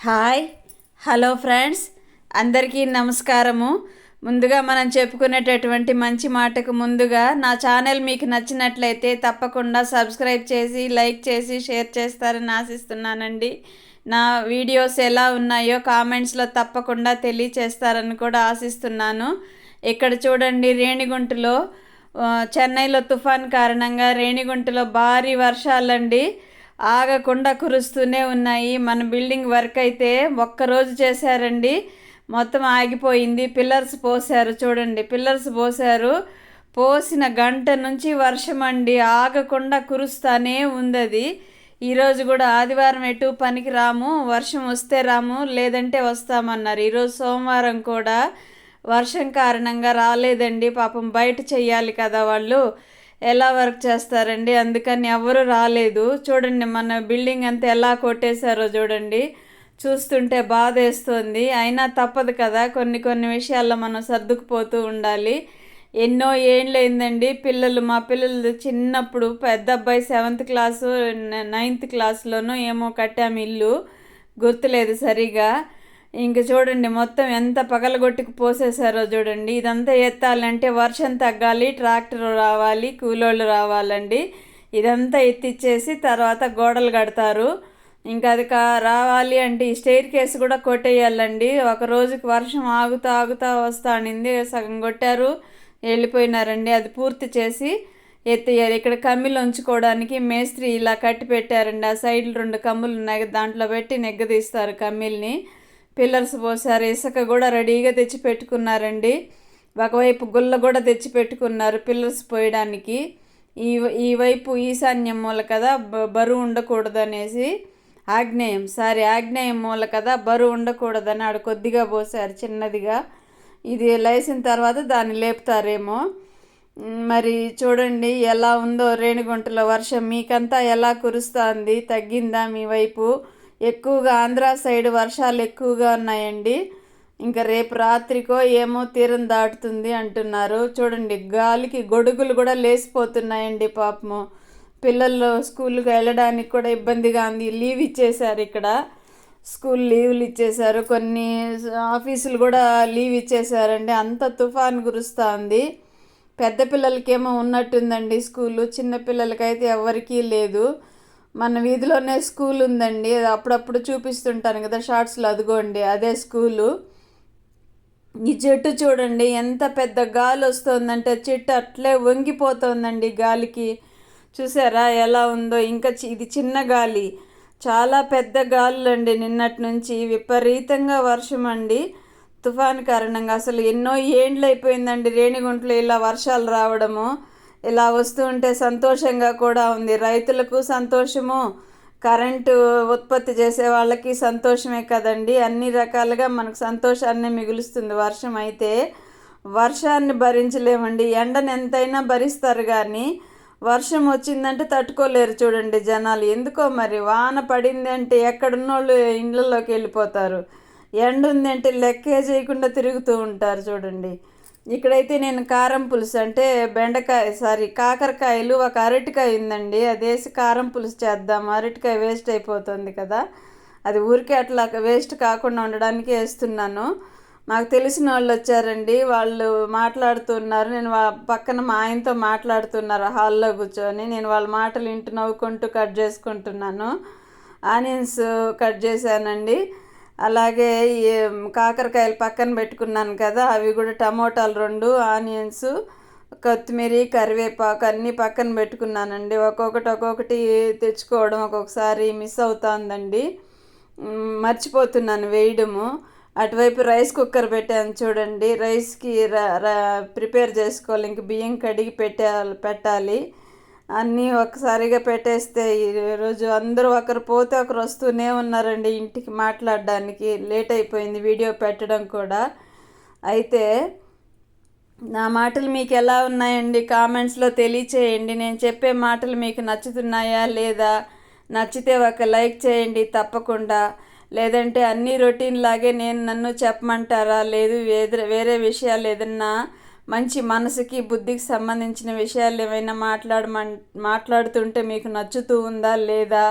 Hi hello friends, అందరికీ నమస్కారము. ముందుగా మనం చెప్పుకునేటటువంటి మంచి మాటకు ముందుగా నా ఛానల్ మీకు నచ్చినట్లయితే తప్పకుండా సబ్స్క్రైబ్ చేసి లైక్ చేసి షేర్ చేస్తారని ఆశిస్తున్నానండి. నా వీడియోస్ ఎలా ఉన్నాయో కామెంట్స్లో తప్పకుండా తెలియచేస్తారని కూడా ఆశిస్తున్నాను. ఇక్కడ చూడండి, రేణిగుంటలో చెన్నైలో తుఫాన్ కారణంగా రేణిగుంటలో భారీ వర్షాలండి ఆగకుండా కురుస్తూనే ఉన్నాయి. మన బిల్డింగ్ వర్క్ అయితే ఒక్కరోజు చేశారండి, మొత్తం ఆగిపోయింది. పిల్లర్స్ పోసారు, చూడండి పిల్లర్స్ పోసారు. పోసిన గంట నుంచి వర్షం అండి, ఆగకుండా కురుస్తానే ఉంది. అది ఈరోజు కూడా ఆదివారం ఎటు పనికి రాము, వర్షం వస్తే రాము లేదంటే వస్తామన్నారు. ఈరోజు సోమవారం కూడా వర్షం కారణంగా రాలేదండి. పాపం బయట చెయ్యాలి కదా, వాళ్ళు ఎలా వర్క్ చేస్తారండి, అందుకని ఎవరు రాలేదు. చూడండి మన బిల్డింగ్ అంతా ఎలా కొట్టేశారో చూడండి, చూస్తుంటే బాధ వేస్తుంది. అయినా తప్పదు కదా, కొన్ని కొన్ని విషయాల్లో మనం సర్దుకుపోతూ ఉండాలి. ఎన్నో ఏండ్లైందండి మా పిల్లలు చిన్నప్పుడు, పెద్ద అబ్బాయి 7th క్లాసు 9th క్లాస్లోనూ ఏమో కట్టాము ఇల్లు, గుర్తులేదు సరిగా. ఇంక చూడండి మొత్తం ఎంత పగలగొట్టుకు పోసేసారో చూడండి. ఇదంతా ఎత్తాలంటే వర్షం తగ్గాలి, ట్రాక్టర్ రావాలి, కూలోళ్ళు రావాలండి. ఇదంతా ఎత్తిచ్చేసి తర్వాత గోడలు కడతారు. ఇంకా అది రావాలి అంటే ఈ స్టెయిర్ కేసు కూడా కొట్టేయాలండి. ఒక రోజుకి వర్షం ఆగుతా ఆగుతా వస్తా అనింది, సగం కొట్టారు వెళ్ళిపోయినారండి. అది పూర్తి చేసి ఎత్తేయాలి. ఇక్కడ కమ్మిలు ఉంచుకోవడానికి మేస్త్రి ఇలా కట్టి పెట్టారండి. ఆ సైడ్లు 2 కమ్ములు ఉన్నాయి, దాంట్లో పెట్టి నెగ్గదీస్తారు కమ్మిల్ని. పిల్లర్స్ పోసారు, ఇసుక కూడా రెడీగా తెచ్చి పెట్టుకున్నారండి. ఒకవైపు గుల్ల కూడా తెచ్చి పెట్టుకున్నారు పిల్లర్స్ పోయడానికి. ఈ వైపు ఈశాన్యం మూల కదా, బరువు ఉండకూడదు అనేసి, ఆగ్నేయం మూల కదా, బరువు ఉండకూడదని ఆడ కొద్దిగా పోసారు చిన్నదిగా. ఇది లేసిన తర్వాత దాన్ని లేపుతారేమో. మరి చూడండి ఎలా ఉందో రేణిగుంటలో వర్షం. మీకంతా ఎలా కురుస్తుంది, తగ్గిందా మీ వైపు? ఎక్కువగా ఆంధ్ర సైడ్ వర్షాలు ఎక్కువగా ఉన్నాయండి. ఇంకా రేపు రాత్రికో ఏమో తీరం దాటుతుంది అంటున్నారు. చూడండి గాలికి గొడుగులు కూడా లేసిపోతున్నాయండి. పాపము పిల్లలు స్కూల్కి వెళ్ళడానికి కూడా ఇబ్బందిగా ఉంది. లీవ్ ఇచ్చేశారు, ఇక్కడ స్కూల్ లీవ్లు ఇచ్చేశారు, కొన్ని ఆఫీసులు కూడా లీవ్ ఇచ్చేశారండి. అంత తుఫాన్ కురుస్తూ ఉంది. పెద్ద పిల్లలకేమో ఉన్నట్టుందండి స్కూలు, చిన్నపిల్లలకైతే ఎవరికీ లేదు. మన వీధిలోనే స్కూల్ ఉందండి, అది అప్పుడప్పుడు చూపిస్తుంటాను కదా షార్ట్స్లో, అదిగోండి అదే స్కూలు. ఈ చెట్టు చూడండి ఎంత పెద్ద గాలి వస్తుందంటే, చెట్టు అట్లే వంగిపోతుందండి గాలికి. చూసారా ఎలా ఉందో? ఇంకా ఇది చిన్న గాలి, చాలా పెద్ద గాలులు అండి. నిన్నటి నుంచి విపరీతంగా వర్షం అండి తుఫాన్ కారణంగా. అసలు ఎన్నో ఏండ్లు అయిపోయిందండి రేణిగుంటలో ఇలా వర్షాలు రావడము. ఇలా వస్తూ ఉంటే సంతోషంగా కూడా ఉంది. రైతులకు సంతోషము, కరెంటు ఉత్పత్తి చేసే వాళ్ళకి సంతోషమే కదండి. అన్ని రకాలుగా మనకు సంతోషాన్ని మిగులుస్తుంది వర్షం. అయితే వర్షాన్ని భరించలేమండి, ఎండను ఎంతైనా భరిస్తారు కానీ వర్షం వచ్చిందంటే తట్టుకోలేరు చూడండి జనాలు. ఎందుకో మరి, వాన పడింది అంటే ఎక్కడున్నోళ్ళు ఇళ్ళల్లోకి వెళ్ళిపోతారు, ఎండ ఉంది అంటే లెక్కే చేయకుండా తిరుగుతూ ఉంటారు చూడండి. ఇక్కడైతే నేను కారం పులుసు అంటే కాకరకాయలు, ఒక అరటికాయ ఉందండి, అదేసి కారం పులుసు చేద్దాం. అరటికాయ వేస్ట్ అయిపోతుంది కదా, అది ఊరికే అట్లా వేస్ట్ కాకుండా ఉండడానికి వేస్తున్నాను. మాకు తెలిసిన వాళ్ళు వచ్చారండి, వాళ్ళు మాట్లాడుతున్నారు. నేను పక్కన మా ఆయనతో మాట్లాడుతున్నారు హాల్లో కూర్చొని. నేను వాళ్ళ మాటలు వింటూ నవ్వుకుంటూ కట్ చేసుకుంటున్నాను. ఆనియన్స్ కట్ చేశానండి. అలాగే కాకరకాయలు పక్కన పెట్టుకున్నాను కదా, అవి కూడా టమోటాలు 2, ఆనియన్స్, కొత్తిమీర, కరివేపాకు అన్నీ పక్కన పెట్టుకున్నానండి. ఒక్కొక్కటి తెచ్చుకోవడం ఒక్కొక్కసారి మిస్ అవుతుందండి, మర్చిపోతున్నాను వేయడము. అటువైపు రైస్ కుక్కర్ పెట్టాను చూడండి, రైస్కి ప్రిపేర్ చేసుకోవాలి. ఇంక బియ్యం కడిగి పెట్టాలి. అన్నీ ఒకసారిగా పెట్టేస్తే ఈరోజు అందరూ ఒకరు పోతే ఒకరు వస్తూనే ఉన్నారండి ఇంటికి మాట్లాడడానికి. లేట్ అయిపోయింది వీడియో పెట్టడం కూడా. అయితే నా మాటలు మీకు ఎలా ఉన్నాయండి కామెంట్స్లో తెలియచేయండి. నేను చెప్పే మాటలు మీకు నచ్చుతున్నాయా లేదా? నచ్చితే ఒక లైక్ చేయండి తప్పకుండా. లేదంటే అన్ని రొటీన్ లాగే నన్ను చెప్పమంటారా? లేదు వేరే విషయాలు ఏదన్నా మంచి మనసుకి బుద్ధికి సంబంధించిన విషయాలు ఏమైనా మాట్లాడుతుంటే మీకు నచ్చుతూ ఉందా లేదా?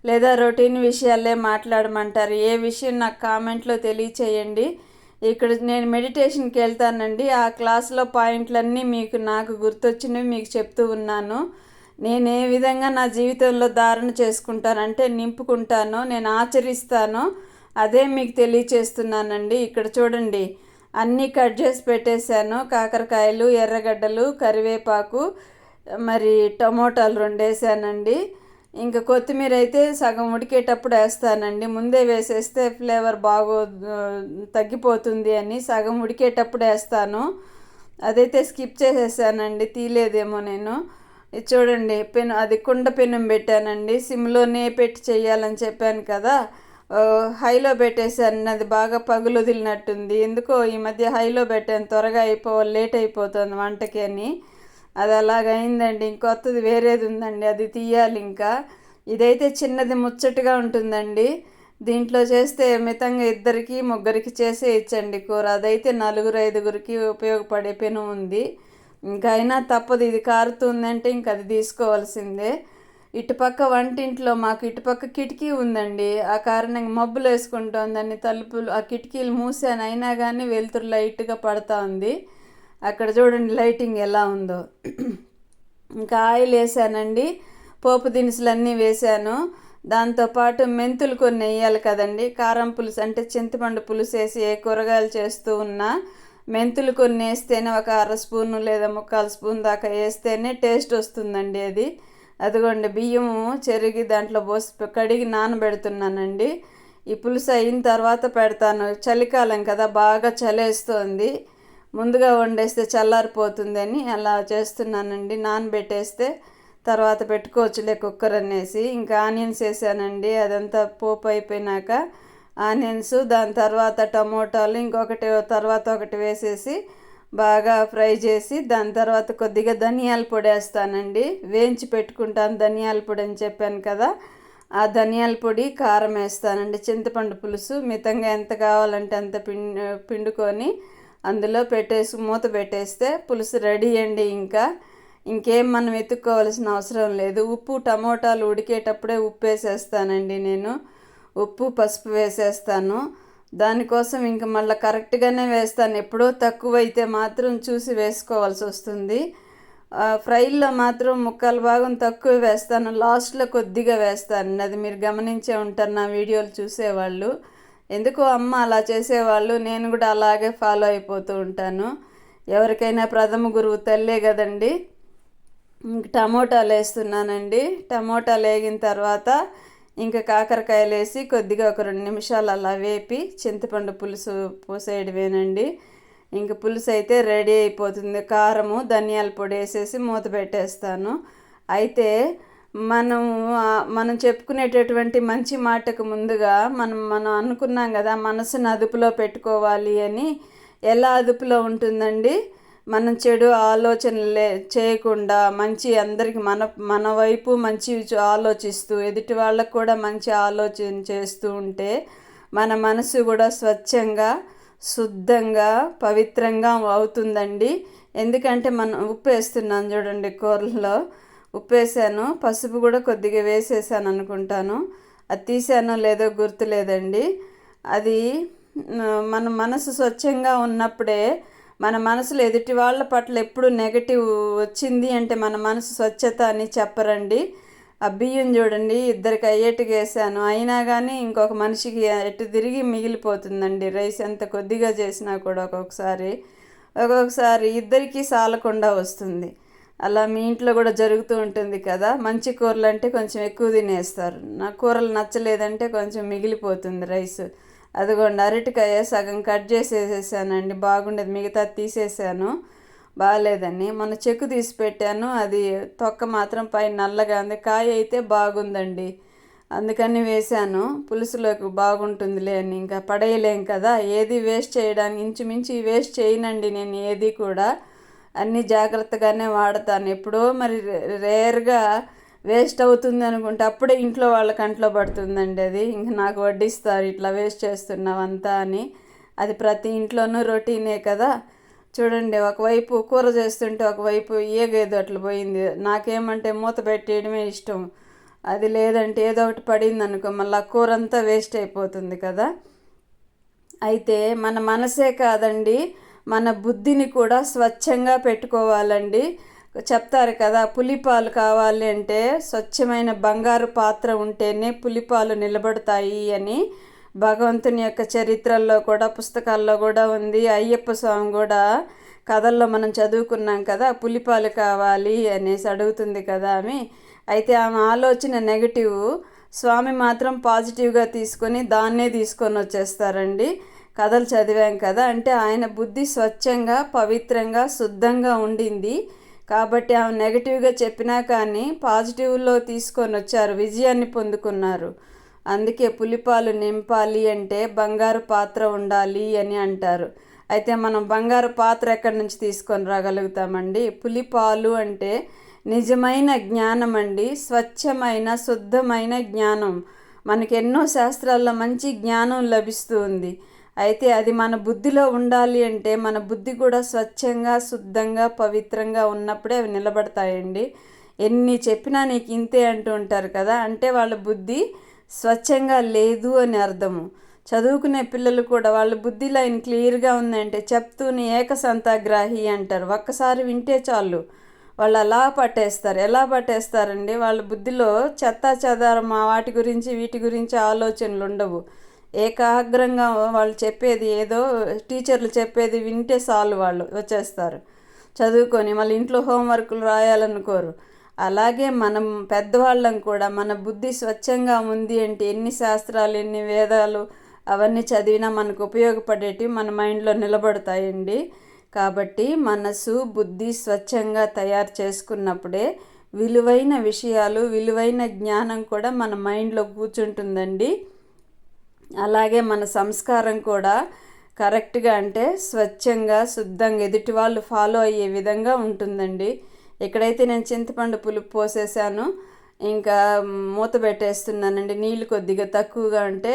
లేదా రొటీన్ విషయాలే మాట్లాడమంటారు? ఏ విషయం నాకు కామెంట్లో తెలియచేయండి. ఇక్కడ నేను మెడిటేషన్కి వెళ్తానండి. ఆ క్లాస్లో పాయింట్లన్నీ నాకు గుర్తొచ్చినవి మీకు చెప్తూ ఉన్నాను. నేను ఏ విధంగా నా జీవితంలో ధారణ చేసుకుంటానంటే నింపుకుంటానో, నేను ఆచరిస్తానో అదే మీకు తెలియచేస్తున్నానండి. ఇక్కడ చూడండి, అన్నీ కట్ చేసి పెట్టేశాను. కాకరకాయలు, ఎర్రగడ్డలు, కరివేపాకు, మరి టమోటాలు 2 వేసానండి. ఇంకా కొత్తిమీర అయితే సగం ఉడికేటప్పుడు వేస్తానండి. ముందే వేసేస్తే ఫ్లేవర్ తగ్గిపోతుంది అని సగం ఉడికేటప్పుడు వేస్తాను. అదైతే స్కిప్ చేసేసానండి, తీయలేదేమో నేను. ఇది చూడండి, అది కుండ పెనం పెట్టానండి. సిమ్లోనే పెట్టి చేయాలని చెప్పాను కదా, హైలో పెట్టేశాను. అది బాగా పగులు వదిలినట్టుంది. ఎందుకో ఈ మధ్య హైలో పెట్టాను, త్వరగా లేట్ అయిపోతుంది వంటకి అని. అది అలాగైందండి. ఇంకొత్తది వేరేది ఉందండి, అది తీయాలి ఇంకా. ఇదైతే చిన్నది ముచ్చటగా ఉంటుందండి. దీంట్లో చేస్తే మితంగా 2 3 చేసే ఇచ్చండి కూర. అదైతే 4 5 ఉపయోగపడే పెను ఉంది. ఇంకా అయినా తప్పదు, ఇది కారుతుందంటే ఇంక అది తీసుకోవాల్సిందే. ఇటుపక్క వంటింట్లో మాకు ఇటుపక్క కిటికీ ఉందండి. ఆ కారణంగా మబ్బులు వేసుకుంటోందని తలుపులు ఆ కిటికీలు మూసాను, అయినా కానీ వెలుతురు లైట్గా పడతా ఉంది. అక్కడ చూడండి లైటింగ్ ఎలా ఉందో. ఇంకా ఆయిల్ వేసానండి, పోపు దినుసులన్నీ వేసాను. దాంతోపాటు మెంతులు కొన్ని వేయాలి కదండి. కారం పులుసు అంటే చింతపండు పులుసు వేసి ఏ కూరగాయలు చేస్తూ ఉన్నా మెంతులు కొన్ని వేస్తేనే, ఒక 1/2 స్పూను లేదా 3/4 స్పూన్ దాకా వేస్తేనే టేస్ట్ వస్తుందండి. అదిగోండి బియ్యము చెరిగి దాంట్లో పోసి కడిగి నానబెడుతున్నానండి. ఈ పులుసు అయిన తర్వాత పెడతాను. చలికాలం కదా, బాగా చలేస్తోంది. ముందుగా వండేస్తే చల్లారిపోతుంది అని అలా చేస్తున్నానండి. నానబెట్టేస్తే తర్వాత పెట్టుకోవచ్చులే కుక్కర్ అనేసి. ఇంకా ఆనియన్స్ వేసానండి. అదంతా పోపు అయిపోయినాక ఆనియన్స్, దాని తర్వాత టమోటాలు, ఇంకొకటి తర్వాత ఒకటి వేసేసి బాగా ఫ్రై చేసి, దాని తర్వాత కొద్దిగా ధనియాల పొడి వేస్తానండి. వేయించి పెట్టుకుంటాను ధనియాల పొడి అని చెప్పాను కదా, ఆ ధనియాల పొడి, కారం వేస్తానండి. చింతపండు పులుసు మితంగా ఎంత కావాలంటే అంత పిండుకొని అందులో మూత పెట్టేస్తే పులుసు రెడీ అండి. ఇంకేం మనం వెతుక్కోవాల్సిన అవసరం లేదు. ఉప్పు, టమోటాలు ఉడికేటప్పుడే ఉప్పు వేసేస్తానండి నేను. ఉప్పు, పసుపు వేసేస్తాను. దానికోసం ఇంక మళ్ళీ కరెక్ట్గానే వేస్తాను. ఎప్పుడో తక్కువైతే మాత్రం చూసి వేసుకోవాల్సి వస్తుంది. ఫ్రైల్లో మాత్రం 3/4 భాగం తక్కువ వేస్తాను, లాస్ట్లో కొద్దిగా వేస్తాను. అది మీరు గమనించే ఉంటారు నా వీడియోలు చూసేవాళ్ళు. ఎందుకో అమ్మ అలా చేసేవాళ్ళు, నేను కూడా అలాగే ఫాలో అయిపోతూ ఉంటాను. ఎవరికైనా ప్రథమ గురువు తల్లే కదండి. టమోటాలు వేస్తున్నానండి. టమోటాలు వేగిన తర్వాత ఇంకా కాకరకాయలు వేసి కొద్దిగా ఒక 2 నిమిషాలు అలా వేపి చింతపండు పులుసు పోసేయడమేనండి. ఇంక పులుసు అయితే రెడీ అయిపోతుంది. కారము, ధనియాల పొడి వేసేసి మూత పెట్టేస్తాను. అయితే మనం చెప్పుకునేటటువంటి మంచి మాటకు ముందుగా మనం అనుకున్నాం కదా, మనసును అదుపులో పెట్టుకోవాలి అని. ఎలా అదుపులో ఉంటుందండి? మనం చెడు ఆలోచనలే చేయకుండా మంచి అందరికి మన వైపు మంచి ఆలోచిస్తూ ఎదుటి వాళ్ళకు కూడా మంచి ఆలోచన చేస్తూ ఉంటే మన మనసు కూడా స్వచ్ఛంగా, శుద్ధంగా, పవిత్రంగా అవుతుందండి. ఎందుకంటే మనం ఉప్పు వేస్తున్నాను చూడండి, కూరల్లో ఉప్పు వేసాను, పసుపు కూడా కొద్దిగా వేసేసాను అనుకుంటాను. అది తీసానో లేదో గుర్తులేదండి. అది మన మనసు స్వచ్ఛంగా ఉన్నప్పుడే, మన మనసులో ఎదుటి వాళ్ళ పట్ల ఎప్పుడు నెగటివ్ వచ్చింది అంటే మన మనసు స్వచ్ఛత అని చెప్పరండి. ఆ బియ్యం చూడండి 2కి అయ్యేట్టుగా వేసాను, అయినా కానీ ఇంకొక మనిషికి ఎటు తిరిగి మిగిలిపోతుందండి రైస్. ఎంత కొద్దిగా చేసినా కూడా ఒక్కొక్కసారి 2కి సాలకుండా వస్తుంది. అలా మీ ఇంట్లో కూడా జరుగుతూ ఉంటుంది కదా. మంచి కూరలు అంటే కొంచెం ఎక్కువ తినేస్తారు, నా కూరలు నచ్చలేదంటే కొంచెం మిగిలిపోతుంది రైస్. అదిగోండి అరటికాయ సగం కట్ చేసేసానండి, బాగుండేది, మిగతా తీసేసాను బాగాలేదని. మొన్న చెక్కు తీసి పెట్టాను, అది తొక్క మాత్రం పైన నల్లగా ఉంది. కాయ అయితే బాగుందండి, అందుకని వేశాను. పులుసులోకి బాగుంటుందిలే అని, ఇంకా పడేయలేం కదా, ఏది వేస్ట్ చేయడానికి. ఇంచుమించు వేస్ట్ చేయనండి నేను ఏది కూడా, అన్నీ జాగ్రత్తగానే వాడతాను. ఎప్పుడో మరి రేర్గా వేస్ట్ అవుతుంది అనుకుంటే అప్పుడే ఇంట్లో వాళ్ళ కంట్లో పడుతుందండి. అది ఇంక నాకు వడ్డిస్తారు, ఇట్లా వేస్ట్ చేస్తున్నావంతా అని. అది ప్రతి ఇంట్లోనూ రొటీనే కదా. చూడండి, ఒకవైపు కూర చేస్తుంటే ఒకవైపు ఏగేదో అట్లా పోయింది. నాకేమంటే మూత పెట్టేయడమే ఇష్టం. అది లేదంటే ఏదో ఒకటి పడింది అనుకో మళ్ళీ కూర అంతా వేస్ట్ అయిపోతుంది కదా. అయితే మన మనసే కాదండి, మన బుద్ధిని కూడా స్వచ్ఛంగా పెట్టుకోవాలండి. చెప్తారు కదా, పులిపాలు కావాలి అంటే స్వచ్ఛమైన బంగారు పాత్ర ఉంటేనే పులిపాలు నిలబడతాయి అని భగవంతుని యొక్క చరిత్రల్లో కూడా, పుస్తకాల్లో కూడా ఉంది. అయ్యప్ప స్వామి కూడా కథల్లో మనం చదువుకున్నాం కదా, పులిపాలు కావాలి అనేసి అడుగుతుంది కదా ఆమె. అయితే ఆమె ఆలోచన నెగటివ్, స్వామి మాత్రం పాజిటివ్గా తీసుకొని దాన్నే తీసుకొని వచ్చేస్తారండి. కథలు చదివాం కదా, అంటే ఆయన బుద్ధి స్వచ్ఛంగా, పవిత్రంగా, శుద్ధంగా ఉండింది కాబట్టి ఆమె నెగటివ్గా చెప్పినా కానీ పాజిటివ్లో తీసుకొని వచ్చారు, విజయాన్ని పొందుకున్నారు. అందుకే పులిపాలు నింపాలి అంటే బంగారు పాత్ర ఉండాలి అని అంటారు. అయితే మనం బంగారు పాత్ర ఎక్కడి నుంచి తీసుకొని రాగలుగుతామండి? పులిపాలు అంటే నిజమైన జ్ఞానం అండి, స్వచ్ఛమైన శుద్ధమైన జ్ఞానం. మనకి ఎన్నో శాస్త్రాల్లో మంచి జ్ఞానం లభిస్తుంది. అయితే అది మన బుద్ధిలో ఉండాలి అంటే మన బుద్ధి కూడా స్వచ్ఛంగా, శుద్ధంగా, పవిత్రంగా ఉన్నప్పుడే అవి నిలబడతాయండి. ఎన్ని చెప్పినా నీకు ఇంతే అంటూ ఉంటారు కదా, అంటే వాళ్ళ బుద్ధి స్వచ్ఛంగా లేదు అని అర్థము. చదువుకునే పిల్లలు కూడా వాళ్ళ బుద్ధి లైన్ క్లియర్గా ఉందంటే చెప్తూనే ఏకసంతాగ్రాహి అంటారు. ఒక్కసారి వింటే చాలు వాళ్ళు అలా పట్టేస్తారు. ఎలా పట్టేస్తారండి? వాళ్ళ బుద్ధిలో చెత్తా చెదారం వాటి గురించి వీటి గురించి ఆలోచనలు ఉండవు. ఏకాగ్రంగా వాళ్ళు చెప్పేది ఏదో టీచర్లు చెప్పేది వింటే చాలు వాళ్ళు వచ్చేస్తారు చదువుకొని. మళ్ళీ ఇంట్లో హోంవర్క్లు రాయాలనుకోరు. అలాగే మనం పెద్దవాళ్ళం కూడా మన బుద్ధి స్వచ్ఛంగా ఉంది అంటే ఎన్ని శాస్త్రాలు, ఎన్ని వేదాలు అవన్నీ చదివినా మనకు ఉపయోగపడేటివి మన మైండ్లో నిలబడతాయండి. కాబట్టి మనసు, బుద్ధి స్వచ్ఛంగా తయారు చేసుకున్నప్పుడే విలువైన విషయాలు, విలువైన జ్ఞానం కూడా మన మైండ్లో కూర్చుంటుందండి. అలాగే మన సంస్కారం కూడా కరెక్ట్గా, అంటే స్వచ్ఛంగా, శుద్ధంగా ఎదుటి వాళ్ళు ఫాలో అయ్యే విధంగా ఉంటుందండి. ఇక్కడైతే నేను చింతపండు పులుపు పోసేసాను, ఇంకా మూత పెట్టేస్తున్నానండి. నీళ్ళు కొద్దిగా తక్కువగా ఉంటే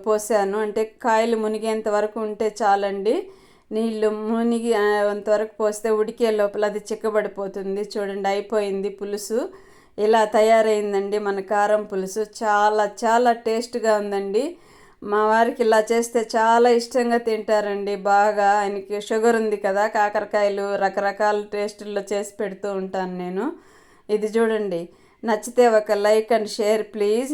పోసాను, అంటే కాయలు మునిగేంత వరకు ఉంటే చాలండి. నీళ్ళు మునిగి అంతవరకు పోస్తే ఉడికే లోపల అది చిక్కబడిపోతుంది. చూడండి అయిపోయింది పులుసు. ఇలా తయారైందండి మన కారం పులుసు. చాలా చాలా టేస్ట్గా ఉందండి. మా వారికి ఇలా చేస్తే చాలా ఇష్టంగా తింటారండి. బాగా ఆయనకి షుగర్ ఉంది కదా, కాకరకాయలు రకరకాల టేస్టుల్లో చేసి పెడుతూ ఉంటాను నేను. ఇది చూడండి, నచ్చితే ఒక లైక్ అండ్ షేర్ ప్లీజ్.